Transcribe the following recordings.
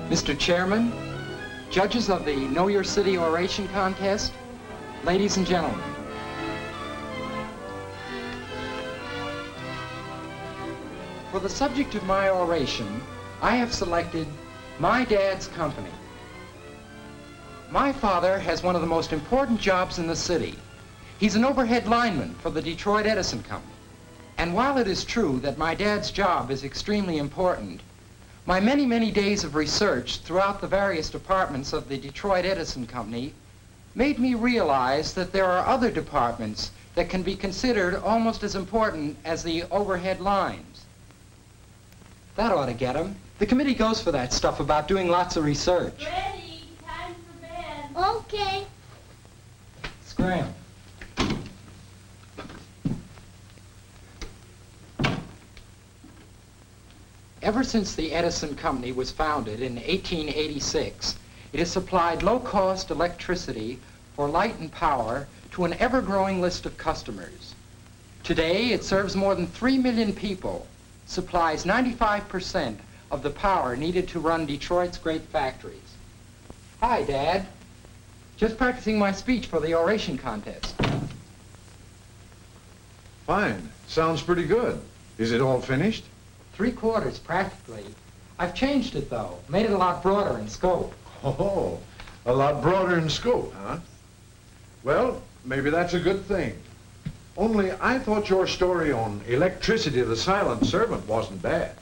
Mr. Chairman, judges of the Know Your City Oration Contest, ladies and gentlemen. For the subject of my oration, I have selected my dad's company. My father has one of the most important jobs in the city. He's an overhead lineman for the Detroit Edison Company. And while it is true that my dad's job is extremely important, my many, many days of research throughout the various departments of the Detroit Edison Company made me realize that there are other departments that can be considered almost as important as the overhead lines. That ought to get 'em. The committee goes for that stuff about doing lots of research. Ready, time for bed. Okay. Scram. Ever since the Edison Company was founded in 1886, it has supplied low-cost electricity for light and power to an ever-growing list of customers. Today, it serves more than 3 million people, supplies 95% of the power needed to run Detroit's great factories. Hi, Dad. Just practicing my speech for the oration contest. Fine. Sounds pretty good. Is it all finished? 3/4, practically. I've changed it, though. Made it a lot broader in scope. Oh, a lot broader in scope, huh? Well, maybe that's a good thing. Only I thought your story on electricity, the silent servant, wasn't bad.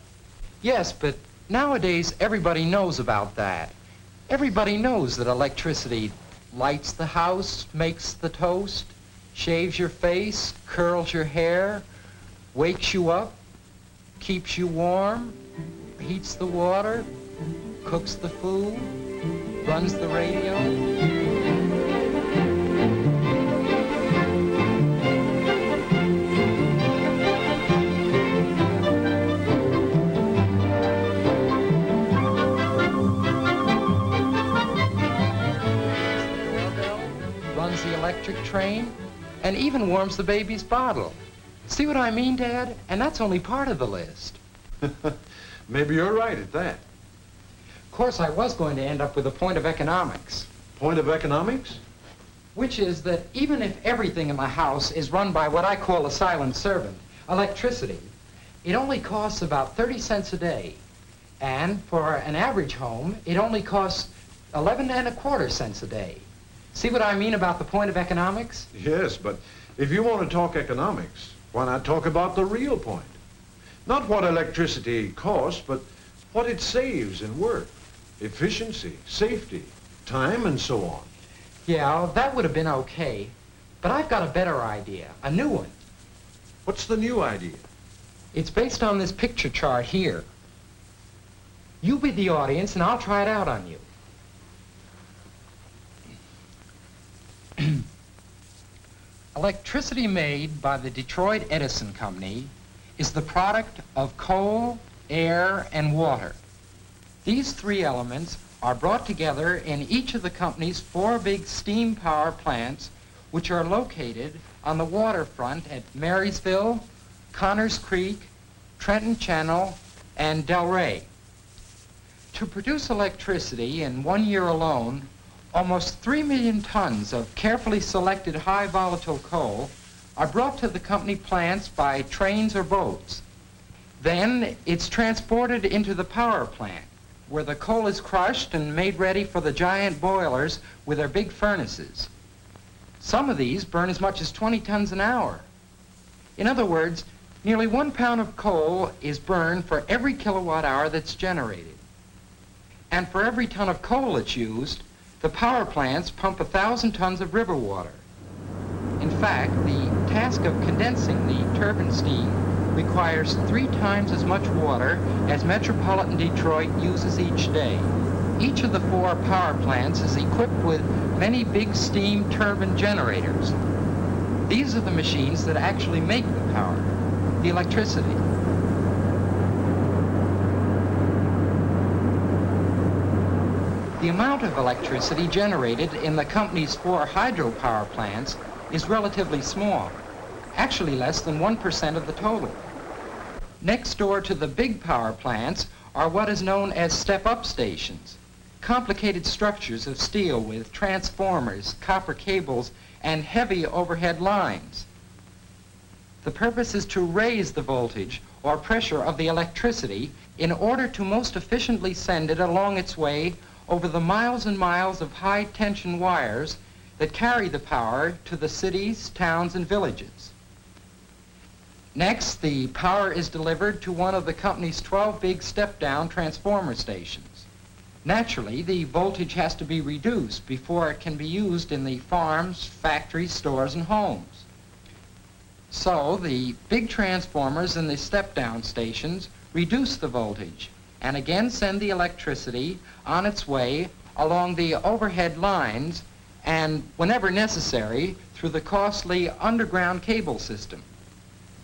Yes, but nowadays everybody knows about that. Everybody knows that electricity lights the house, makes the toast, shaves your face, curls your hair, wakes you up, keeps you warm, heats the water, cooks the food, runs the radio. Runs the electric train, and even warms the baby's bottle. See what I mean, Dad? And that's only part of the list. Maybe you're right at that. Of course, I was going to end up with a point of economics, Point of economics? which is that even if everything in the house is run by what I call a silent servant, electricity, it only costs about 30 cents a day. And for an average home, it only costs 11 1/4 cents a day. See what I mean about the point of economics? Yes, but if you want to talk economics, why not talk about the real point? Not what electricity costs, but what it saves in work, efficiency, safety, time, and so on. Yeah, that would have been okay. But I've got a better idea, a new one. What's the new idea? It's based on this picture chart here. You be the audience, and I'll try it out on you. Electricity made by the Detroit Edison Company is the product of coal, air, and water. These three elements are brought together in each of the company's 4 big steam power plants, which are located on the waterfront at Marysville, Connors Creek, Trenton Channel, and Delray. To produce electricity in 1 year alone, almost 3 million tons of carefully selected high volatile coal are brought to the company plants by trains or boats. Then it's transported into the power plant, where the coal is crushed and made ready for the giant boilers with their big furnaces. Some of these burn as much as 20 tons an hour. In other words, nearly 1 pound of coal is burned for every kilowatt hour that's generated. And for every ton of coal that's used, the power plants pump 1,000 tons of river water. In fact, the task of condensing the turbine steam requires 3 times as much water as metropolitan Detroit uses each day. Each of the 4 power plants is equipped with many big steam turbine generators. These are the machines that actually make the power, the electricity. The amount of electricity generated in the company's 4 hydropower plants is relatively small, actually less than 1% of the total. Next door to the big power plants are what is known as step-up stations, complicated structures of steel with transformers, copper cables, and heavy overhead lines. The purpose is to raise the voltage or pressure of the electricity in order to most efficiently send it along its way over the miles and miles of high-tension wires that carry the power to the cities, towns, and villages. Next, the power is delivered to one of the company's 12 big step-down transformer stations. Naturally, the voltage has to be reduced before it can be used in the farms, factories, stores, and homes. So, the big transformers in the step-down stations reduce the voltage and again send the electricity on its way along the overhead lines and, whenever necessary, through the costly underground cable system.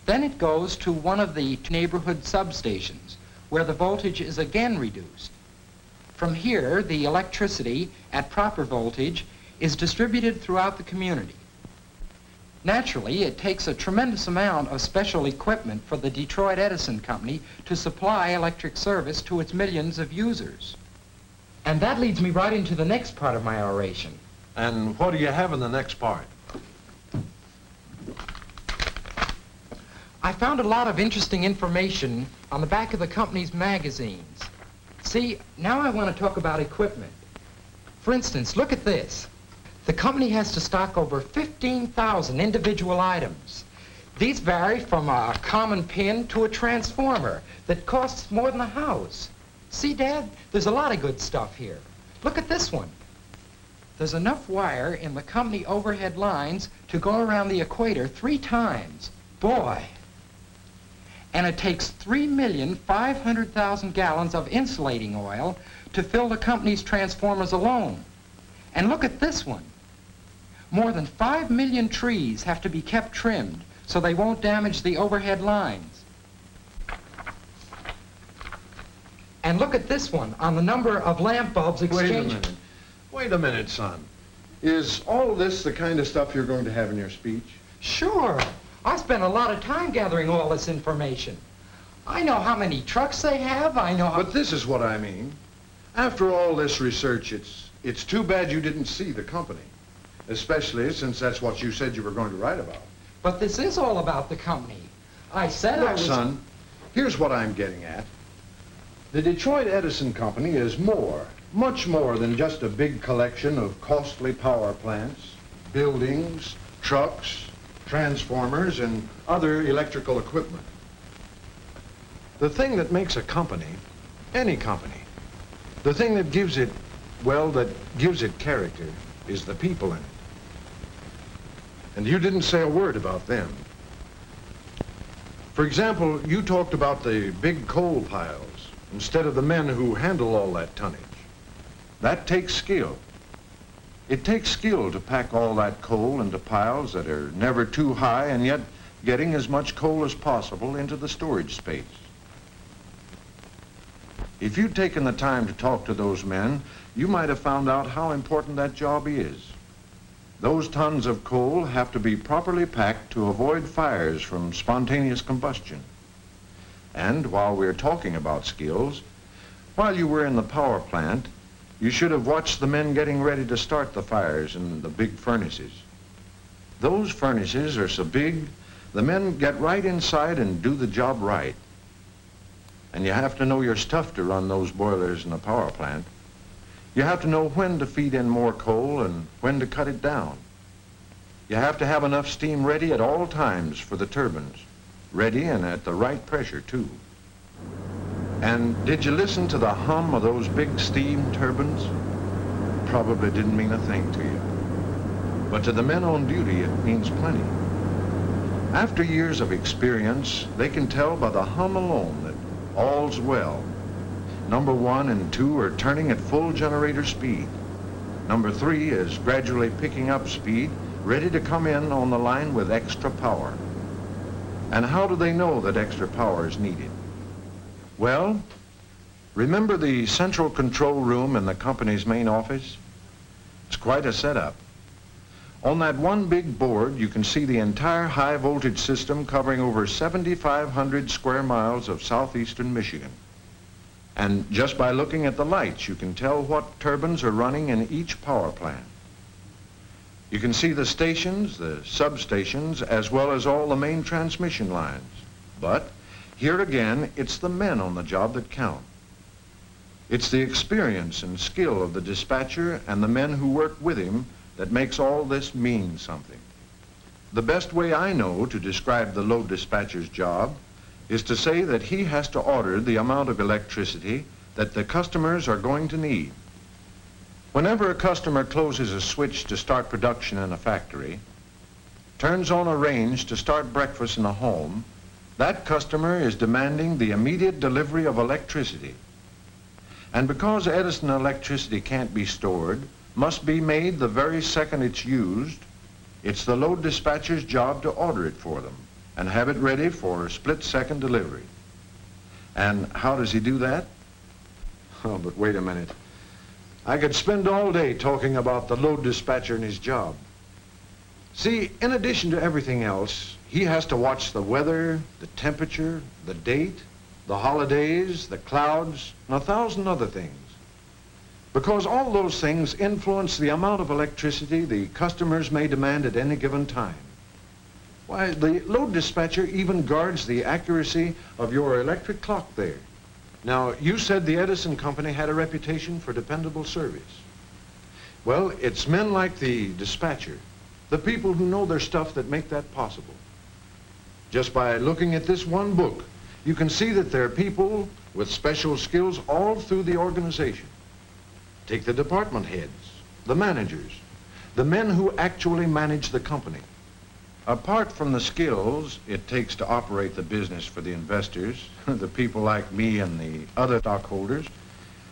Then it goes to one of the neighborhood substations, where the voltage is again reduced. From here, the electricity at proper voltage is distributed throughout the community. Naturally, it takes a tremendous amount of special equipment for the Detroit Edison Company to supply electric service to its millions of users. And that leads me right into the next part of my oration. And what do you have in the next part? I found a lot of interesting information on the back of the company's magazines. See, now I want to talk about equipment. For instance, look at this. The company has to stock over 15,000 individual items. These vary from a common pin to a transformer that costs more than a house. See, Dad, there's a lot of good stuff here. Look at this one. There's enough wire in the company overhead lines to go around the equator 3 times. Boy! And it takes 3,500,000 gallons of insulating oil to fill the company's transformers alone. And look at this one. More than 5 million trees have to be kept trimmed so they won't damage the overhead lines. And look at this one on the number of lamp bulbs exchanged. Wait a minute, son. Is all this the kind of stuff you're going to have in your speech? Sure. I spent a lot of time gathering all this information. I know how many trucks they have. I know how... But this is what I mean. After all this research, it's too bad you didn't see the company. Especially since that's what you said you were going to write about. But this is all about the company. I said I Look, was... son, here's what I'm getting at. The Detroit Edison Company is more, much more than just a big collection of costly power plants, buildings, trucks, transformers, and other electrical equipment. The thing that makes a company, any company, the thing that gives it, well, that gives it character, is the people in it. And you didn't say a word about them. For example, you talked about the big coal piles instead of the men who handle all that tonnage. That takes skill. It takes skill to pack all that coal into piles that are never too high and yet getting as much coal as possible into the storage space. If you'd taken the time to talk to those men, you might have found out how important that job is. Those tons of coal have to be properly packed to avoid fires from spontaneous combustion. And while we're talking about skills, while you were in the power plant, you should have watched the men getting ready to start the fires in the big furnaces. Those furnaces are so big, the men get right inside and do the job right. And you have to know your stuff to run those boilers in a power plant. You have to know when to feed in more coal and when to cut it down. You have to have enough steam ready at all times for the turbines, ready and at the right pressure too. And did you listen to the hum of those big steam turbines? Probably didn't mean a thing to you. But to the men on duty, it means plenty. After years of experience, they can tell by the hum alone that all's well. Number 1 and 2 are turning at full generator speed. Number 3 is gradually picking up speed, ready to come in on the line with extra power. And how do they know that extra power is needed? Well, remember the central control room in the company's main office? It's quite a setup. On that one big board, you can see the entire high voltage system covering over 7,500 square miles of southeastern Michigan. And just by looking at the lights, you can tell what turbines are running in each power plant. You can see the stations, the substations, as well as all the main transmission lines. But here again, it's the men on the job that count. It's the experience and skill of the dispatcher and the men who work with him that makes all this mean something. The best way I know to describe the load dispatcher's job is to say that he has to order the amount of electricity that the customers are going to need. Whenever a customer closes a switch to start production in a factory, turns on a range to start breakfast in a home, that customer is demanding the immediate delivery of electricity. And because Edison electricity can't be stored, must be made the very second it's used, it's the load dispatcher's job to order it for them and have it ready for split-second delivery. And how does he do that? Oh, but wait a minute. I could spend all day talking about the load dispatcher and his job. See, in addition to everything else, he has to watch the weather, the temperature, the date, the holidays, the clouds, and 1,000 other things. Because all those things influence the amount of electricity the customers may demand at any given time. Why, the load dispatcher even guards the accuracy of your electric clock there. Now, you said the Edison Company had a reputation for dependable service. Well, it's men like the dispatcher, the people who know their stuff, that make that possible. Just by looking at this one book, you can see that there are people with special skills all through the organization. Take the department heads, the managers, the men who actually manage the company. Apart from the skills it takes to operate the business for the investors, the people like me and the other stockholders,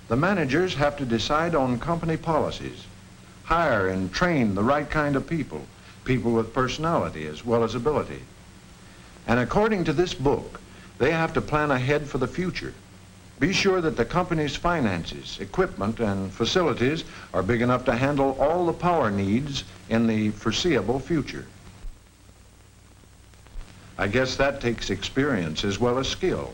the managers have to decide on company policies, hire and train the right kind of people, people with personality as well as ability. And according to this book, they have to plan ahead for the future. Be sure that the company's finances, equipment, and facilities are big enough to handle all the power needs in the foreseeable future. I guess that takes experience as well as skill.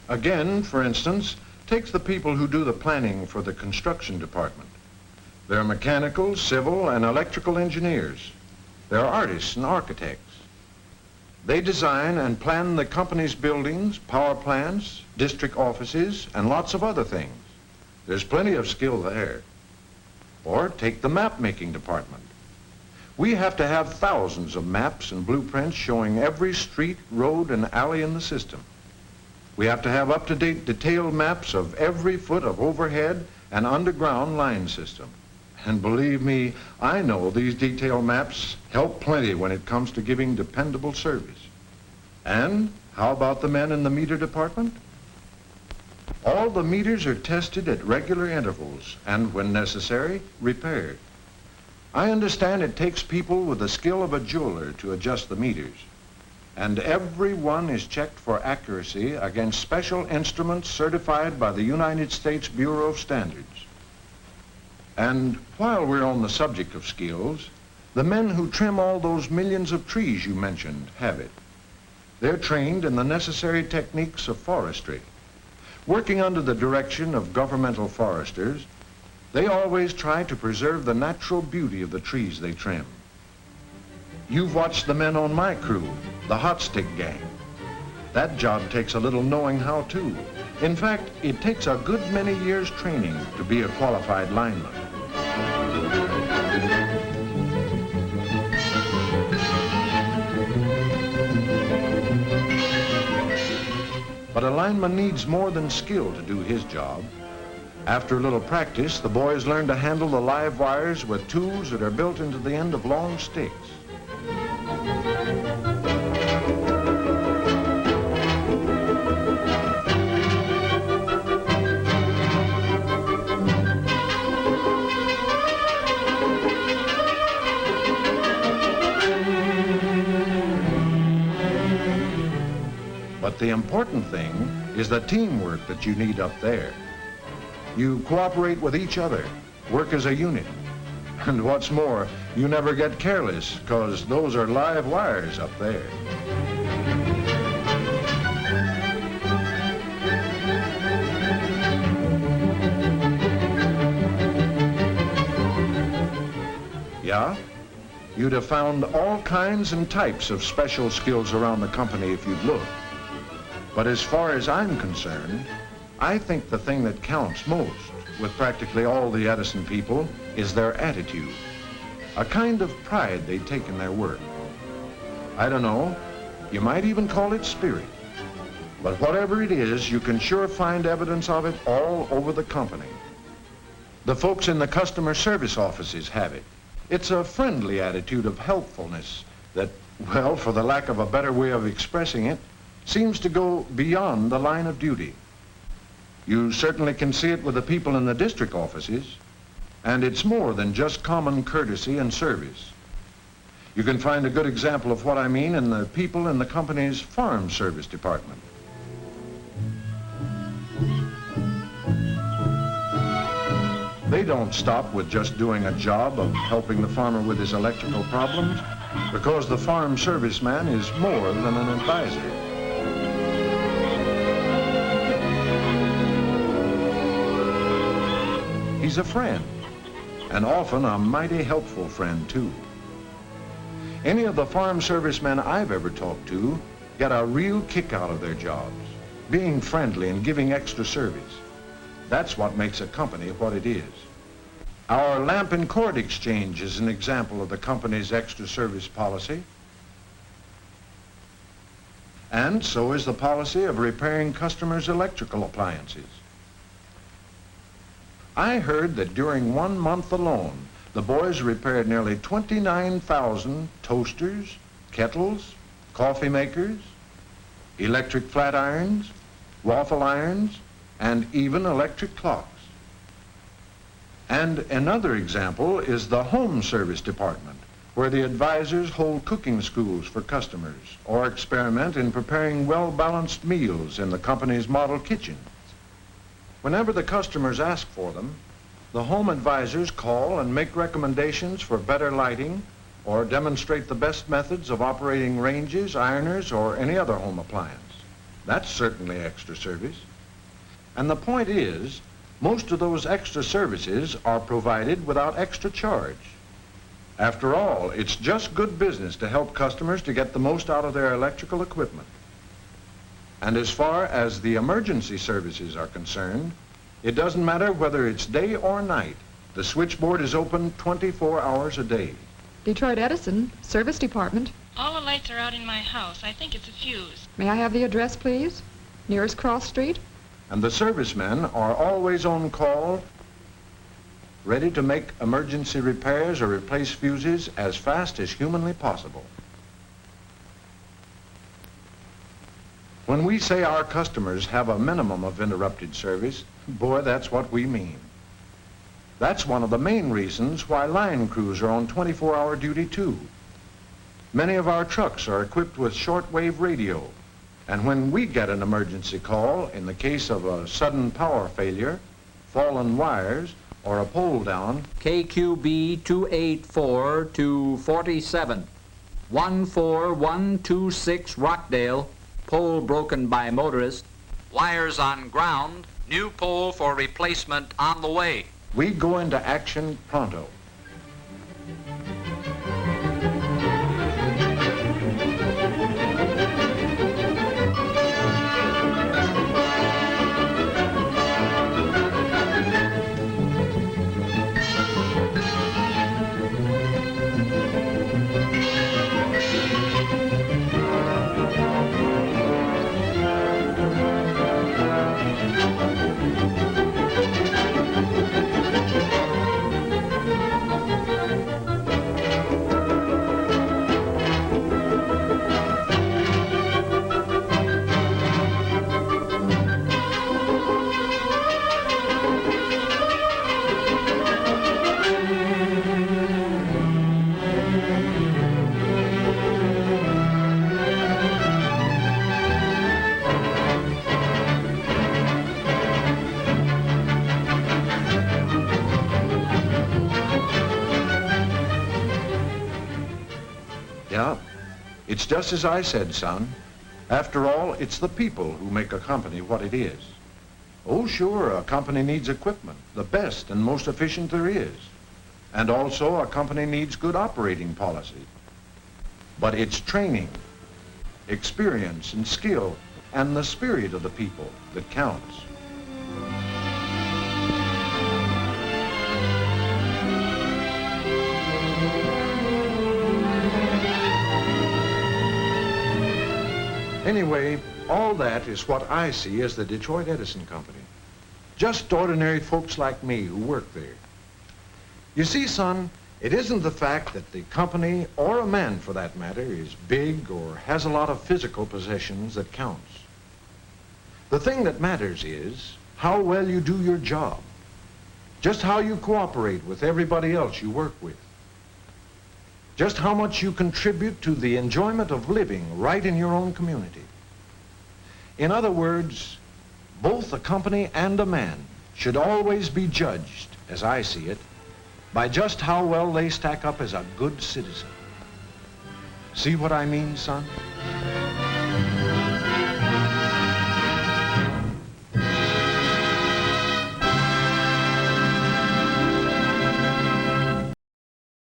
Again, for instance, take the people who do the planning for the construction department. They're mechanical, civil, and electrical engineers. They're artists and architects. They design and plan the company's buildings, power plants, district offices, and lots of other things. There's plenty of skill there. Or take the map-making department. We have to have thousands of maps and blueprints showing every street, road, and alley in the system. We have to have up-to-date detailed maps of every foot of overhead and underground line system. And believe me, I know these detailed maps help plenty when it comes to giving dependable service. And how about the men in the meter department? All the meters are tested at regular intervals and, when necessary, repaired. I understand it takes people with the skill of a jeweler to adjust the meters. And every one is checked for accuracy against special instruments certified by the United States Bureau of Standards. And while we're on the subject of skills, the men who trim all those millions of trees you mentioned have it. They're trained in the necessary techniques of forestry. Working under the direction of governmental foresters, they always try to preserve the natural beauty of the trees they trim. You've watched the men on my crew, the Hot Stick Gang. That job takes a little knowing how to. In fact, it takes a good many years training to be a qualified lineman. But a lineman needs more than skill to do his job. After a little practice, the boys learn to handle the live wires with tools that are built into the end of long sticks. But the important thing is the teamwork that you need up there. You cooperate with each other, work as a unit. And what's more, you never get careless, because those are live wires up there. Yeah? You'd have found all kinds and types of special skills around the company if you'd looked. But as far as I'm concerned, I think the thing that counts most with practically all the Edison people is their attitude, a kind of pride they take in their work. I don't know, you might even call it spirit. But whatever it is, you can sure find evidence of it all over the company. The folks in the customer service offices have it. It's a friendly attitude of helpfulness that, well, for the lack of a better way of expressing it, seems to go beyond the line of duty. You certainly can see it with the people in the district offices, and it's more than just common courtesy and service. You can find a good example of what I mean in the people in the company's farm service department. They don't stop with just doing a job of helping the farmer with his electrical problems, because the farm serviceman is more than an advisor. He's a friend, and often a mighty helpful friend, too. Any of the farm servicemen I've ever talked to get a real kick out of their jobs, being friendly and giving extra service. That's what makes a company what it is. Our lamp and cord exchange is an example of the company's extra service policy. And so is the policy of repairing customers' electrical appliances. I heard that during 1 month alone, the boys repaired nearly 29,000 toasters, kettles, coffee makers, electric flat irons, waffle irons, and even electric clocks. And another example is the home service department, where the advisors hold cooking schools for customers or experiment in preparing well-balanced meals in the company's model kitchen. Whenever the customers ask for them, the home advisors call and make recommendations for better lighting or demonstrate the best methods of operating ranges, ironers, or any other home appliance. That's certainly extra service. And the point is, most of those extra services are provided without extra charge. After all, it's just good business to help customers to get the most out of their electrical equipment. And as far as the emergency services are concerned, it doesn't matter whether it's day or night. The switchboard is open 24 hours a day. Detroit Edison, service department. All the lights are out in my house. I think it's a fuse. May I have the address, please? Nearest cross street? And the servicemen are always on call, ready to make emergency repairs or replace fuses as fast as humanly possible. When we say our customers have a minimum of interrupted service, boy, that's what we mean. That's one of the main reasons why line crews are on 24-hour duty, too. Many of our trucks are equipped with shortwave radio, and when we get an emergency call, in the case of a sudden power failure, fallen wires, or a pole down, KQB 284 to 47, 14126 Rockdale, pole broken by motorist, wires on ground, new pole for replacement on the way. we go into action pronto. Yeah, it's just as I said, son. After all, it's the people who make a company what it is. Oh, sure, a company needs equipment, the best and most efficient there is. And also, a company needs good operating policy. But it's training, experience, and skill, and the spirit of the people that counts. Anyway, all that is what I see as the Detroit Edison Company. Just ordinary folks like me who work there. You see, son, it isn't the fact that the company, or a man for that matter, is big or has a lot of physical possessions that counts. The thing that matters is how well you do your job, just how you cooperate with everybody else you work with, just how much you contribute to the enjoyment of living right in your own community. In other words, both a company and a man should always be judged, as I see it, by just how well they stack up as a good citizen. See what I mean, son?